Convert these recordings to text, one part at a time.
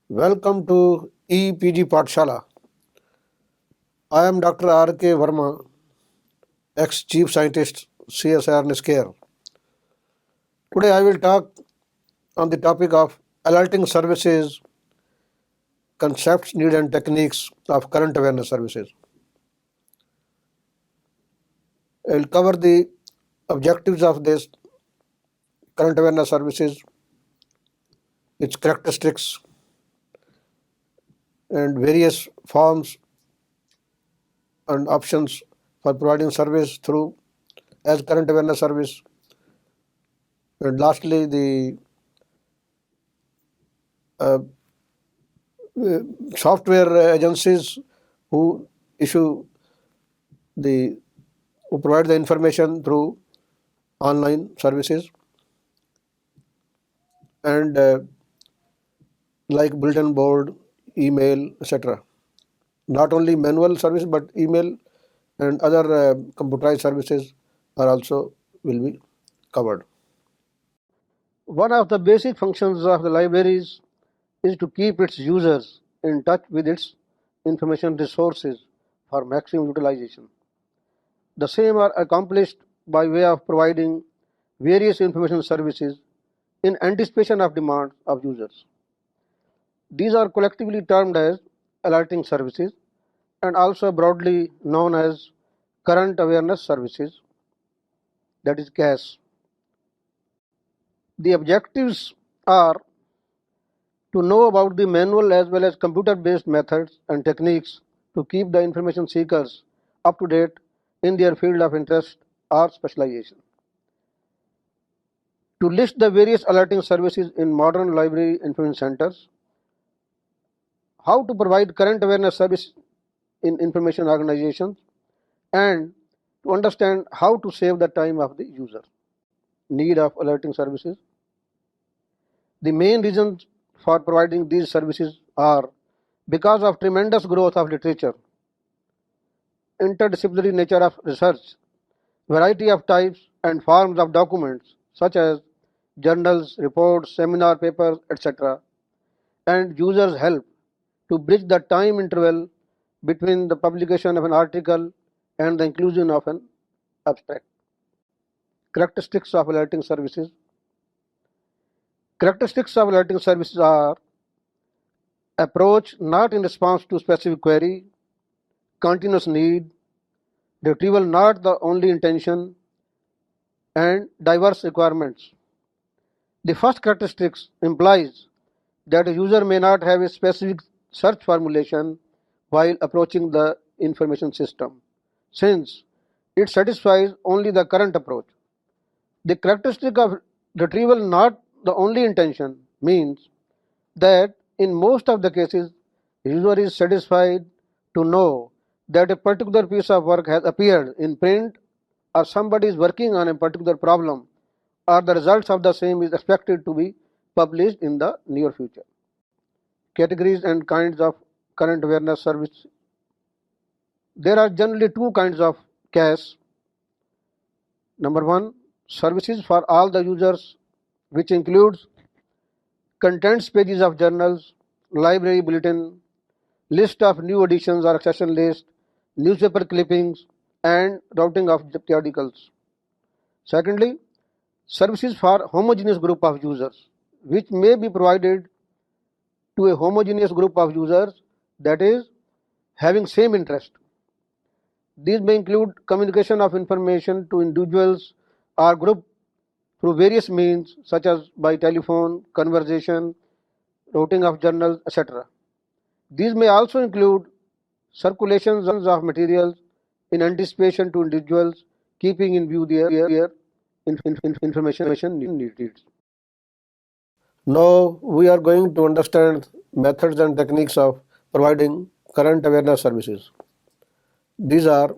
Welcome to EPG Pathshala. I am Dr. R.K. Verma, ex-Chief Scientist, CSIR NISCARE. Today I will talk on the topic of alerting services, concepts, needs and techniques of current awareness services. I will cover the objectives of this current awareness services, its characteristics and various forms and options for providing service through as current awareness service. And lastly, the uh, software agencies who issue the who provide the information through online services and like bulletin board, email, etc. Not only manual service but email and other computerized services are also will be covered. One of the basic functions of the libraries is to keep its users in touch with its information resources for maximum utilization. The same are accomplished by way of providing various information services in anticipation of demand of users. These are collectively termed as alerting services and also broadly known as current awareness services, that is CAS. The objectives are to know about the manual as well as computer-based methods and techniques to keep the information seekers up to date in their field of interest or specialization. To list the various alerting services in modern library information centers, how to provide current awareness service in information organizations, and to understand how to save the time of the user. Need of alerting services. The main reasons for providing these services are because of tremendous growth of literature, interdisciplinary nature of research, variety of types and forms of documents such as journals, reports, seminar papers, etc., and users' help to bridge the time interval between the publication of an article and the inclusion of an abstract. Characteristics of alerting services. Characteristics of alerting services are approach not in response to specific query, continuous need, retrieval not the only intention, and diverse requirements. The first characteristics implies that a user may not have a specific search formulation while approaching the information system, since it satisfies only the current approach. The characteristic of retrieval not the only intention means that in most of the cases, user is satisfied to know that a particular piece of work has appeared in print or somebody is working on a particular problem or the results of the same is expected to be published in the near future. Categories and kinds of current awareness service. There are generally two kinds of CAS. Number one, services for all the users, which includes contents pages of journals, library bulletin, list of new editions or accession list, newspaper clippings, and routing of periodicals. Secondly, services for homogeneous group of users, which may be provided to a homogeneous group of users, that is, having same interest. These may include communication of information to individuals or group through various means such as by telephone, conversation, routing of journals, etc. These may also include circulations of materials in anticipation to individuals, keeping in view their information needs. Now we are going to understand methods and techniques of providing current awareness services. These are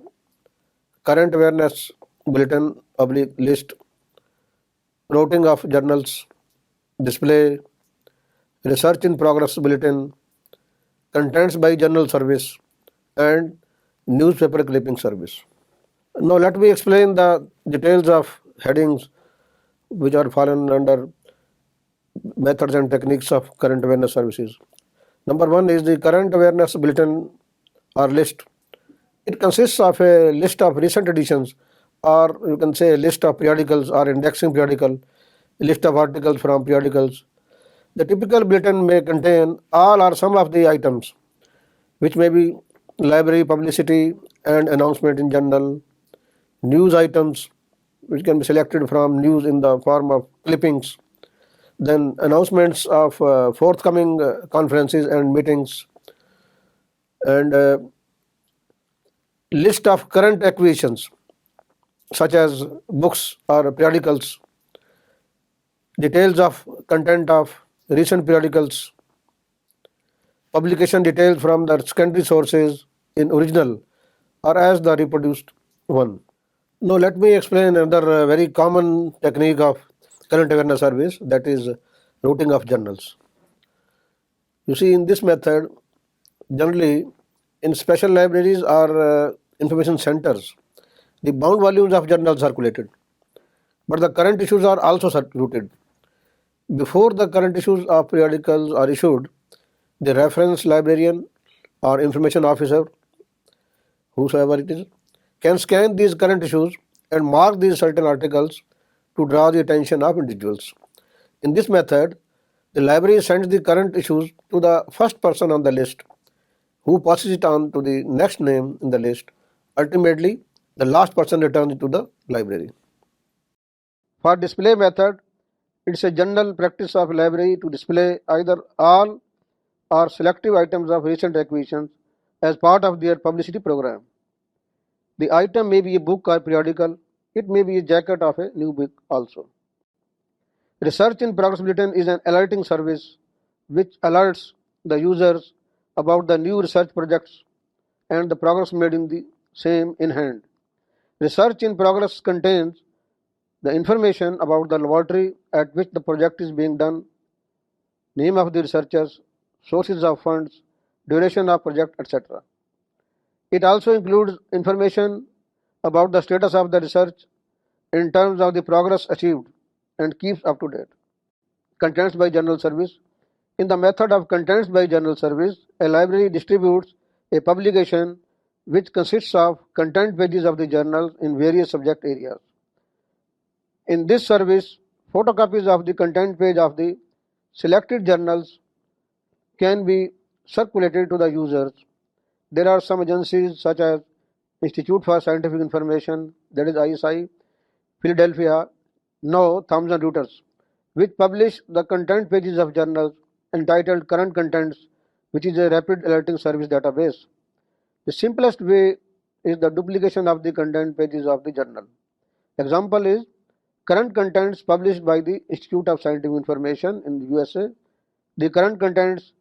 current awareness bulletin public list, routing of journals, display, research in progress bulletin, contents by journal service, and newspaper clipping service. Now let me explain the details of headings which are fallen under methods and techniques of current awareness services. Number one is the current awareness bulletin or list. It consists of a list of recent editions, or you can say a list of periodicals or indexing periodical, a list of articles from periodicals. The typical bulletin may contain all or some of the items, which may be library publicity and announcement in journal, news items, which can be selected from news in the form of clippings, then announcements of forthcoming conferences and meetings, and list of current acquisitions such as books or periodicals, details of content of recent periodicals, publication details from the secondary sources in original or as the reproduced one. Now let me explain another very common technique of current awareness service, that is routing of journals. You see, in this method, generally in special libraries or information centers, the bound volumes of journals circulated, but the current issues are also routed. Before the current issues of periodicals are issued, the reference librarian or information officer, whosoever it is, can scan these current issues and mark these certain articles to draw the attention of individuals. In this method, the library sends the current issues to the first person on the list, who passes it on to the next name in the list. Ultimately, the last person returns it to the library. For display method, it's a general practice of library to display either all or selective items of recent acquisitions as part of their publicity program. The item may be a book or periodical. It may be a jacket of a new book also. Research in Progress Bulletin is an alerting service which alerts the users about the new research projects and the progress made in the same in hand. Research in progress contains the information about the laboratory at which the project is being done, name of the researchers, sources of funds, duration of project, etc. It also includes information about the status of the research in terms of the progress achieved and keeps up to date. Contents by journal service. In the method of contents by journal service, a library distributes a publication which consists of content pages of the journals in various subject areas. In this service, photocopies of the content page of the selected journals can be circulated to the users. There are some agencies such as Institute for Scientific Information, that is ISI, Philadelphia, now Thomson Reuters, which publish the content pages of journals entitled Current Contents, which is a rapid alerting service database. The simplest way is the duplication of the content pages of the journal. Example is Current Contents published by the Institute of Scientific Information in the USA. The Current Contents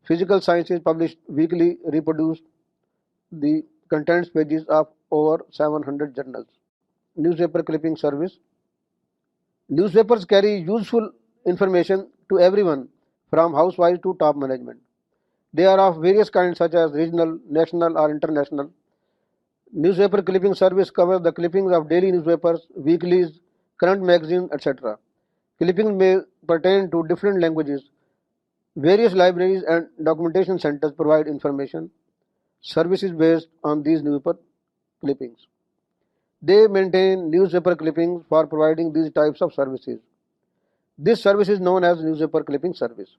Physical Sciences published weekly reproduced the contents pages of over 700 journals. Newspaper clipping service. Newspapers carry useful information to everyone from housewives to top management. They are of various kinds such as regional, national or international. Newspaper clipping service covers the clippings of daily newspapers, weeklies, current magazines, etc. Clippings may pertain to different languages. Various libraries and documentation centers provide information services based on these newspaper clippings. They maintain newspaper clippings for providing these types of services. This service is known as newspaper clipping service.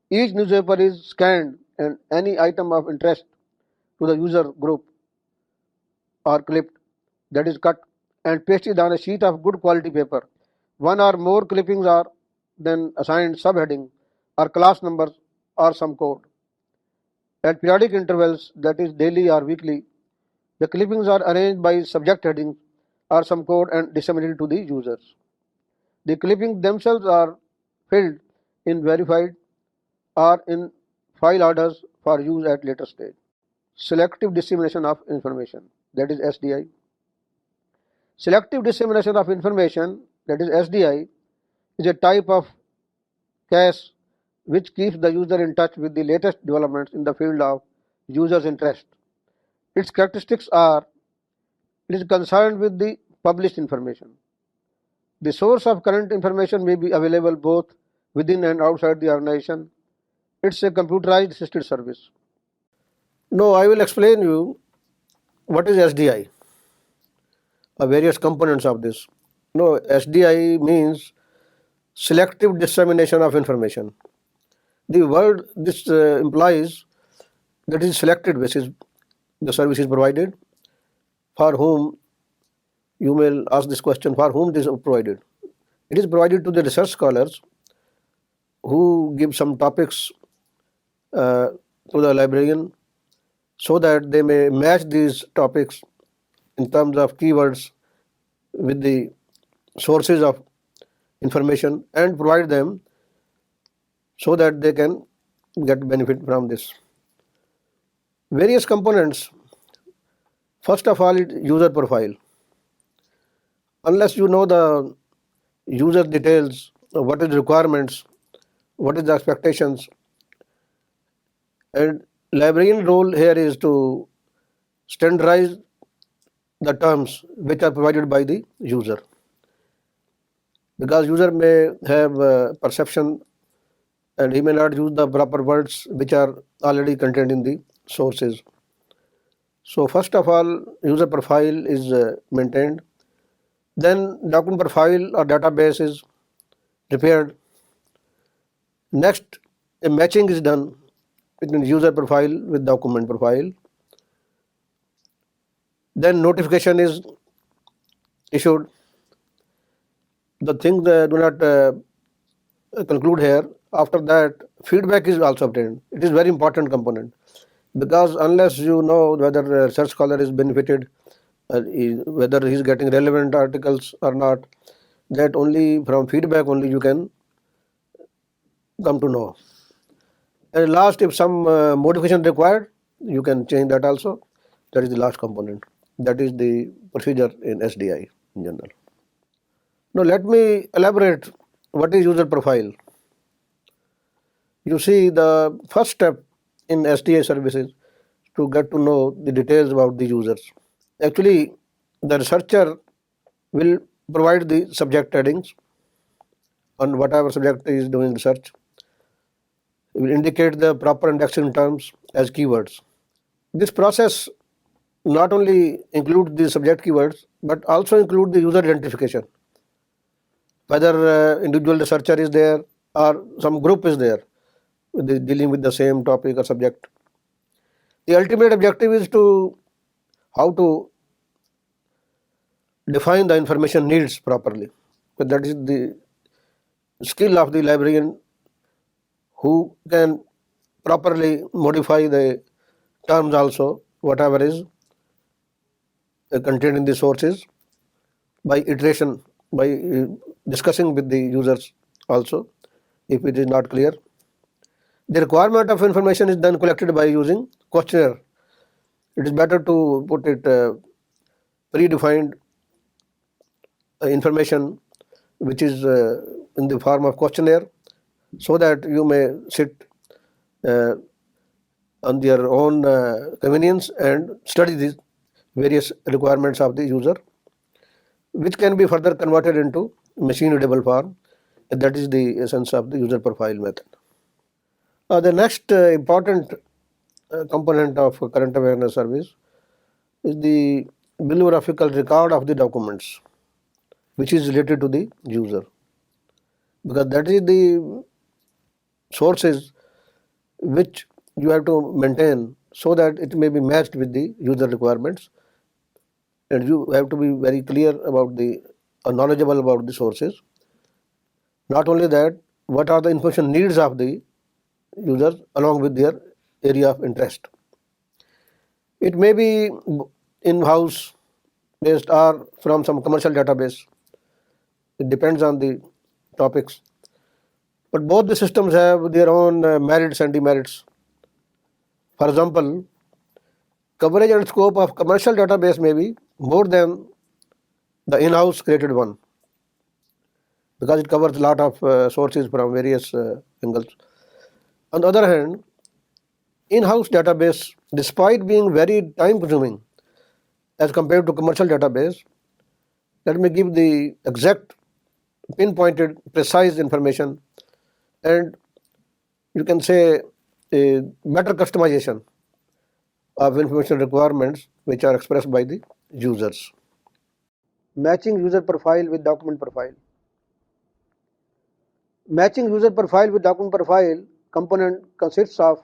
Each newspaper is scanned and any item of interest to the user group are clipped, that is cut and pasted on a sheet of good quality paper. One or more clippings are then assigned subheading or class numbers or some code. At periodic intervals, that is daily or weekly, the clippings are arranged by subject headings or some code and disseminated to the users. The clippings themselves are filled in verified or in file orders for use at later stage. Selective dissemination of information, that is SDI. Selective dissemination of information, that is SDI, is a type of cache which keeps the user in touch with the latest developments in the field of user's interest. Its characteristics are: it is concerned with the published information. The source of current information may be available both within and outside the organization. It's a computerized assisted service. Now I will explain you what is SDI, various components of this. No, SDI means selective dissemination of information. The word this implies that is selected basis the service is provided. For whom, you may ask this question, for whom this is provided? It is provided to the research scholars who give some topics uh, to the librarian so that they may match these topics in terms of keywords with the sources of information and provide them so that they can get benefit from this. Various components. First of all, it user profile. Unless you know the user details, what is the requirements, what is the expectations, and librarian role here is to standardize the terms which are provided by the user, because user may have perception and he may not use the proper words which are already contained in the sources. So first of all, user profile is maintained. Then document profile or database is prepared. Next, a matching is done between user profile with document profile. Then notification is issued. The things do not conclude here. After that, feedback is also obtained. It is very important component, because unless you know whether a research scholar is benefited, whether he is getting relevant articles or not, that only from feedback only you can come to know. And last, if some modification required, you can change that also. That is the last component. That is the procedure in SDI in general. Now let me elaborate what is user profile. You see, the first step in SDI services to get to know the details about the users. Actually, the researcher will provide the subject headings on whatever subject is doing research. It will indicate the proper indexing terms as keywords. This process not only includes the subject keywords but also include the user identification, whether individual researcher is there or some group is there dealing with the same topic or subject. The ultimate objective is to how to define the information needs properly. But that is the skill of the librarian, who can properly modify the terms also, whatever is contained in the sources, by iteration, by discussing with the users also if it is not clear. The requirement of information is then collected by using questionnaire. It is better to put it predefined information which is in the form of questionnaire, so that you may sit on your own convenience and study these various requirements of the user, which can be further converted into machine readable form. And that is the essence of the user profile method. The next important component of current awareness service is the bibliographical record of the documents which is related to the user, because that is the sources which you have to maintain so that it may be matched with the user requirements, and you have to be very clear about the knowledgeable about the sources. Not only that, what are the information needs of the users along with their area of interest. It may be in-house based or from some commercial database. It depends on the topics. But both the systems have their own merits and demerits. For example, coverage and scope of commercial database may be more than the in-house created one, because it covers a lot of sources from various angles. On the other hand, in-house database, despite being very time consuming as compared to commercial database, let me give the exact pinpointed precise information, and you can say, a better customization of information requirements which are expressed by the users. Matching user profile with document profile. Matching user profile with document profile component consists of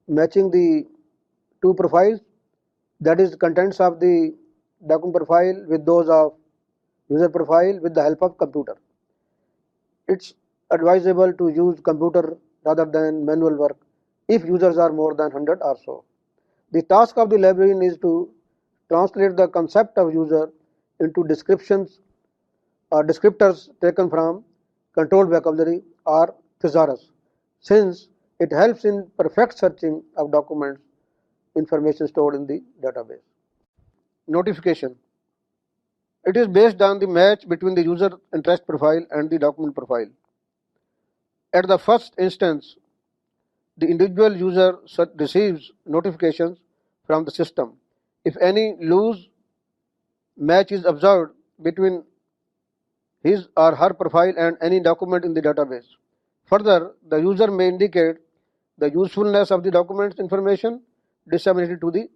matching the two profiles, that is, contents of the document profile with those of user profile with the help of computer. It's advisable to use computer rather than manual work if users are more than 100 or so. The task of the librarian is to translate the concept of user into descriptions or descriptors taken from controlled vocabulary or thesaurus, since it helps in perfect searching of documents information stored in the database. Notification. It is based on the match between the user interest profile and the document profile. At the first instance, the individual user receives notifications from the system if any loose match is observed between his or her profile and any document in the database. Further, the user may indicate the usefulness of the document's information disseminated to the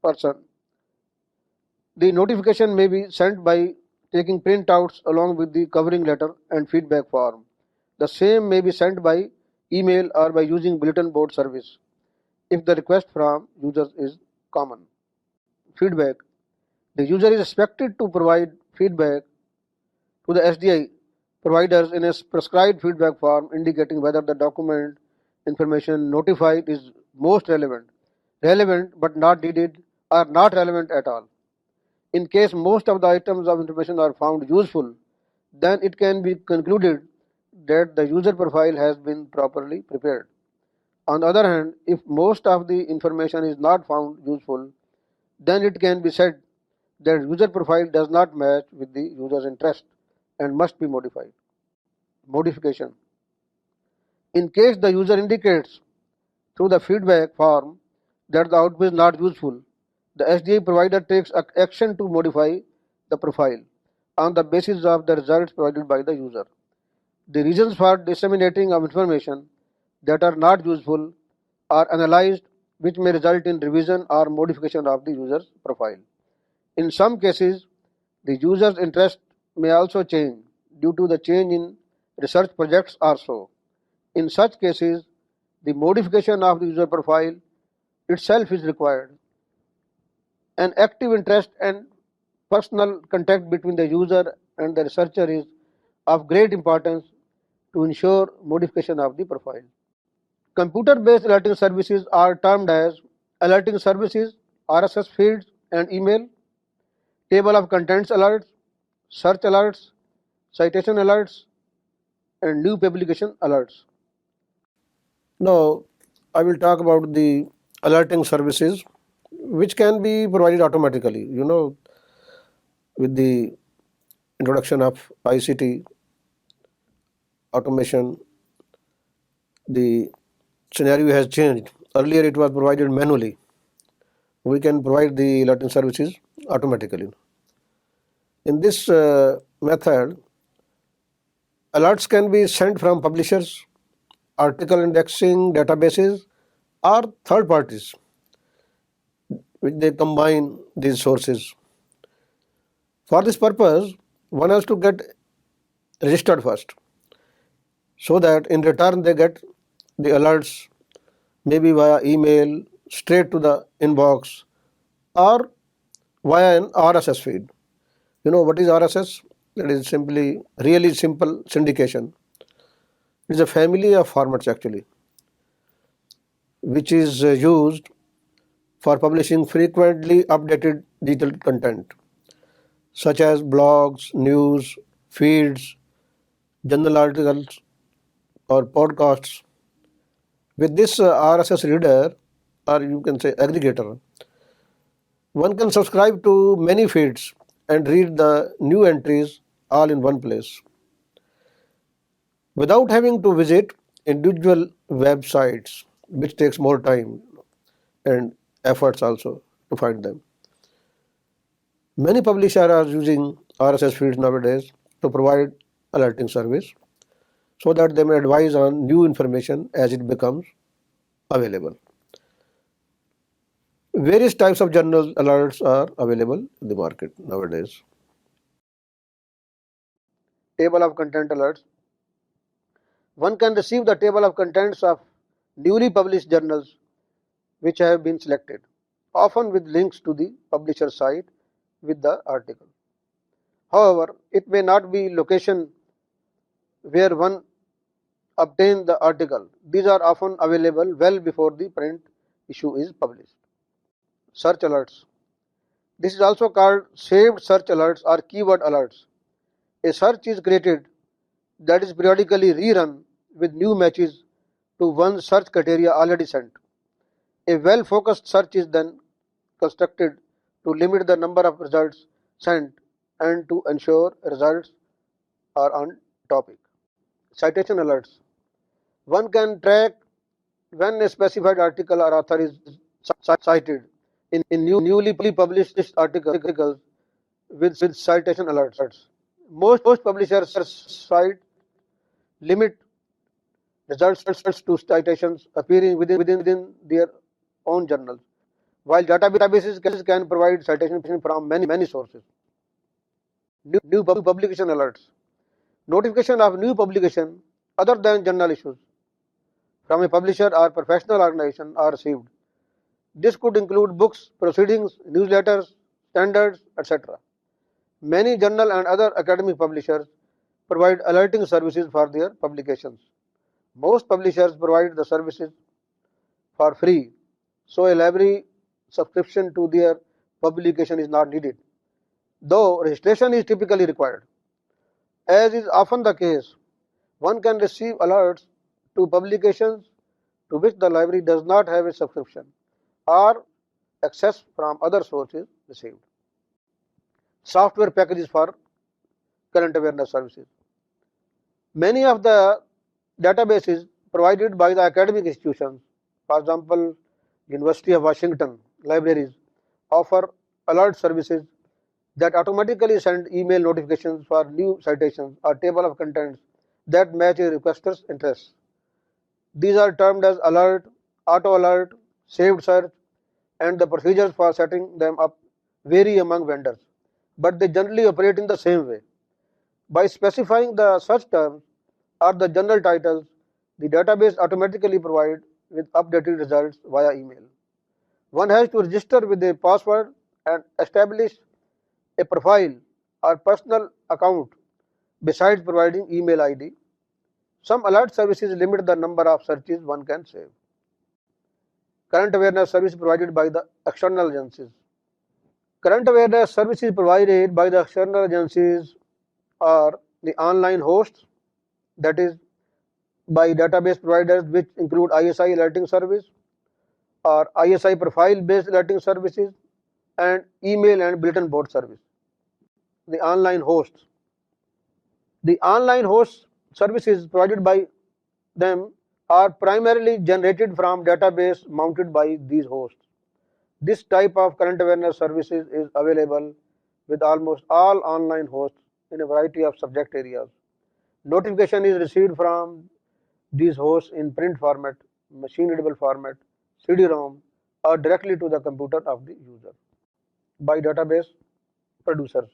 person. The notification may be sent by taking printouts along with the covering letter and feedback form. The same may be sent by email or by using bulletin board service if the request from users is common. Feedback. The user is expected to provide feedback to the SDI providers in a prescribed feedback form indicating whether the document information notified is most relevant but not needed, or not relevant at all. In case most of the items of information are found useful, then it can be concluded that the user profile has been properly prepared. On the other hand, if most of the information is not found useful, then it can be said that user profile does not match with the user's interest and must be modified. Modification. In case the user indicates through the feedback form that the output is not useful, the SDA provider takes action to modify the profile on the basis of the results provided by the user. The reasons for disseminating of information that are not useful are analyzed, which may result in revision or modification of the user's profile. In some cases, the user's interest may also change due to the change in research projects or so. In such cases, the modification of the user profile itself is required. An active interest and personal contact between the user and the researcher is of great importance to ensure modification of the profile. Computer-based alerting services are termed as alerting services, RSS feeds and email, table of contents alerts, search alerts, citation alerts, and new publication alerts. Now, I will talk about the alerting services which can be provided automatically. With the introduction of ICT automation, the scenario has changed. Earlier it was provided manually. We can provide the alerting services automatically. In this method, alerts can be sent from publishers, article indexing databases, or third parties, which they combine these sources. For this purpose, one has to get registered first, so that in return they get the alerts maybe via email, straight to the inbox, or via an RSS feed. You know what is RSS? It is simply really simple syndication. It is a family of formats actually, which is used for publishing frequently updated digital content, such as blogs, news, feeds, journal articles, or podcasts. With this RSS reader, or you can say aggregator, one can subscribe to many feeds and read the new entries all in one place without having to visit individual websites, which takes more time and efforts also to find them. Many publishers are using RSS feeds nowadays to provide alerting service. so that they may advise on new information as it becomes available. Various types of journal alerts are available in the market nowadays. Table of content alerts. One can receive the table of contents of newly published journals which have been selected, often with links to the publisher site with the article. However, it may not be location where one obtains the article. These are often available well before the print issue is published. Search alerts. This is also called saved search alerts or keyword alerts. A search is created that is periodically rerun with new matches to one search criteria already sent. A well-focused search is then constructed to limit the number of results sent and to ensure results are on topic. Citation alerts. One can track when a specified article or author is cited in newly published articles with citation alerts. Most publishers cite limit results to citations appearing within their own journals, while databases can provide citations from many sources. New publication alerts. Notification of new publication other than journal issues from a publisher or professional organization are received. This could include books, proceedings, newsletters, standards, etc. Many journal and other academic publishers provide alerting services for their publications. Most publishers provide the services for free, so a library subscription to their publication is not needed, though registration is typically required. As is often the case, one can receive alerts to publications to which the library does not have a subscription or access from other sources received. Software packages for current awareness services. Many of the databases provided by the academic institutions, for example, University of Washington libraries, offer alert services that automatically send email notifications for new citations or table of contents that match a requester's interests. These are termed as alert, auto alert, saved search, and the procedures for setting them up vary among vendors, but they generally operate in the same way. By specifying the search terms or the journal titles, the database automatically provides with updated results via email. One has to register with a password and establish a profile or personal account besides providing email ID. Some alert services limit the number of searches one can save. Current awareness service provided by the external agencies. Current awareness services provided by the external agencies are the online hosts, that is, by database providers which include ISI alerting service or ISI profile based alerting services and email and bulletin board service. The online hosts. The online host services provided by them are primarily generated from database mounted by these hosts. This type of current awareness services is available with almost all online hosts in a variety of subject areas. Notification is received from these hosts in print format, machine readable format, CD-ROM, or directly to the computer of the user. By database producers.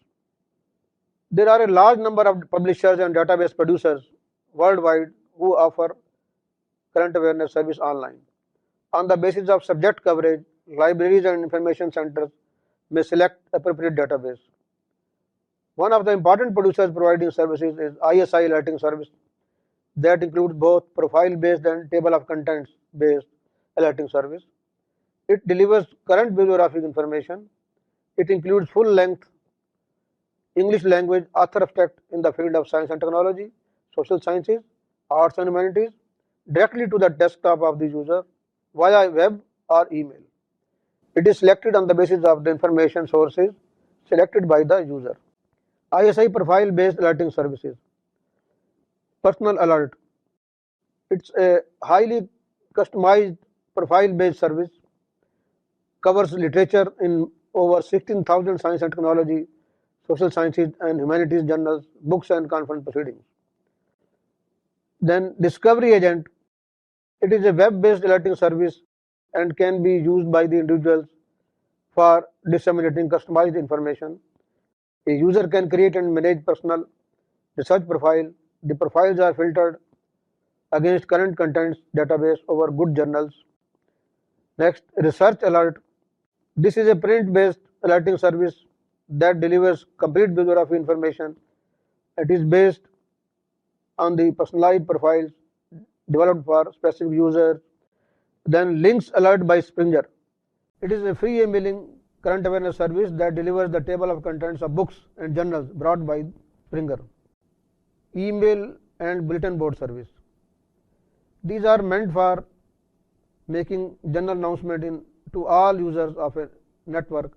There are a large number of publishers and database producers worldwide who offer current awareness service online. On the basis of subject coverage, libraries and information centers may select appropriate database. One of the important producers providing services is ISI alerting service that includes both profile-based and table of contents-based alerting service. It delivers current bibliographic information. It includes full-length English language author abstract in the field of science and technology, social sciences, arts and humanities directly to the desktop of the user via web or email. It is selected on the basis of the information sources selected by the user. ISI profile based alerting services. Personal alert. It's a highly customized profile based service, covers literature in over 16,000 science and technology, social sciences and humanities journals, books and conference proceedings. Then Discovery Agent, it is a web-based alerting service and can be used by the individuals for disseminating customized information. A user can create and manage personal research profile. The profiles are filtered against current contents database over good journals. Next, Research Alert. This is a print-based alerting service that delivers complete bibliography information. It is based on the personalized profiles developed for specific users. Then Links Alert by Springer. It is a free emailing current awareness service that delivers the table of contents of books and journals brought by Springer. Email and bulletin board service. These are meant for making general announcement to all users of a network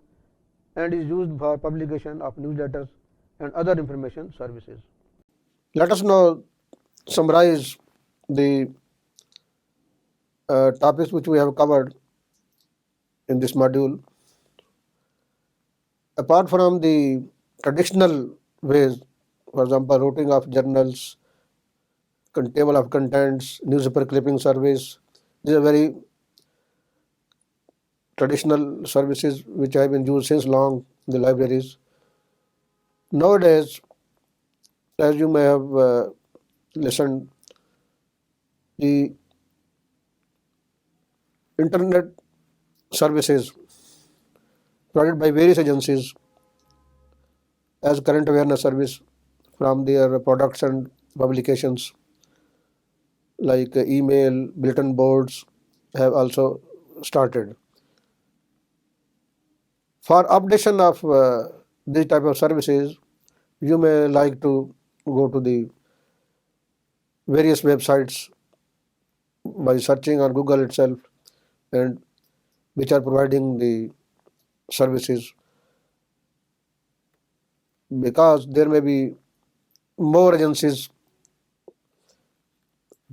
and is used for publication of newsletters and other information services. Let us now summarize the topics which we have covered in this module. Apart from the traditional ways, for example, routing of journals, table of contents, newspaper clipping service, these are very traditional services which have been used since long in the libraries. Nowadays, as you may have listened, the internet services provided by various agencies as current awareness service from their products and publications like email, bulletin boards have also started. For updation of these type of services, you may like to go to the various websites by searching on Google itself and which are providing the services, because there may be more agencies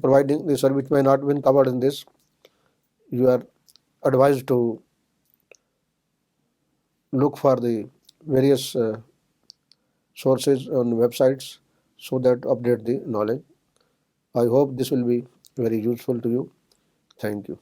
providing the service which may not have been covered in this. You are advised to look for the various sources on websites so that update the knowledge. I hope this will be very useful to you. Thank you.